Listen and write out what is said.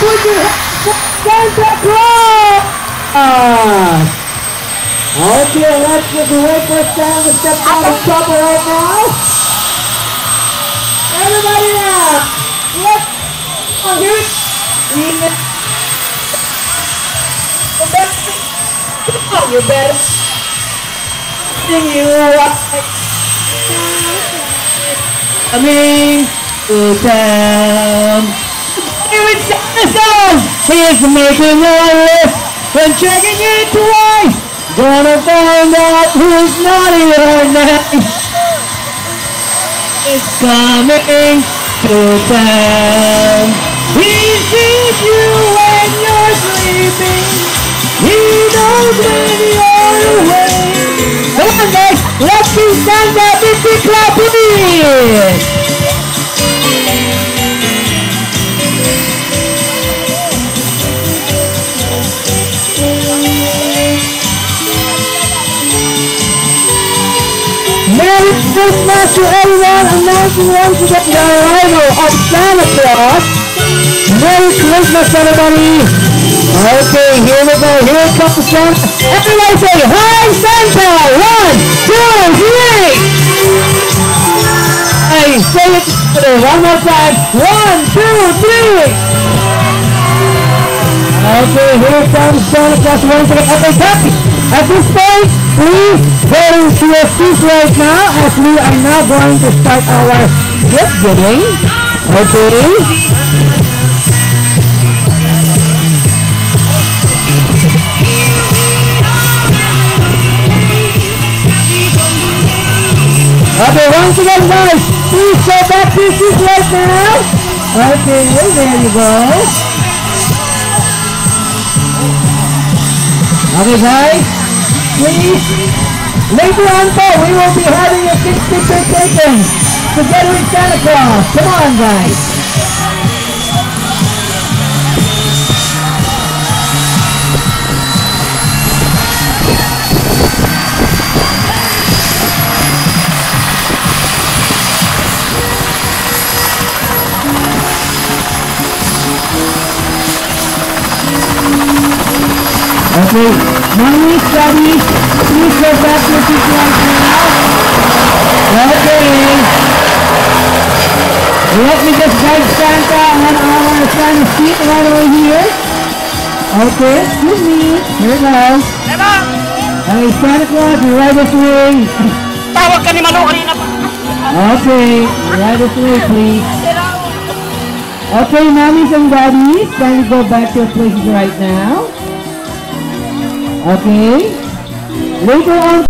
Put your Santa Claus! Okay, let's just wait for Santa to step out of trouble right now. Everybody now! Let's here it. You better sing you coming to town. Here it's Santa Claus! He's making a list and checking it twice. Gonna find out who's naughty or nice. It's coming to town. He sees you when you're sleeping. He knows when you're awake. Come on guys, let's see Santa Victory Club, please. Merry Christmas to everyone, announcing once again the arrival of Santa Claus. Merry Christmas, everybody. Okay, here we go. Here comes Santa. Everybody say, hi Santa. 1, 2, 3. Hey, say it together. One more time. 1, 2, 3. Okay, here comes Santa Claus once again. Okay, at this point, please go to your seats right now as we are now going to start our gift giving. Okay. Okay, once again guys, please go back to your seats right now. Okay, there you go. Okay guys, please, later on we will be having a picture taken together with Santa Claus. Come on guys. Okay, mommy, daddy, please go back to your seat right now. Okay. Let me just guide Santa on our Santa seat right over here. Okay, excuse me. Here we go. Hey, Santa Claus, you're right this way. Tawag ka ni Manu kanina pa. Okay, right this way, please. Okay, mommies and daddies, kindly go back to your places right now. Okay. Later on.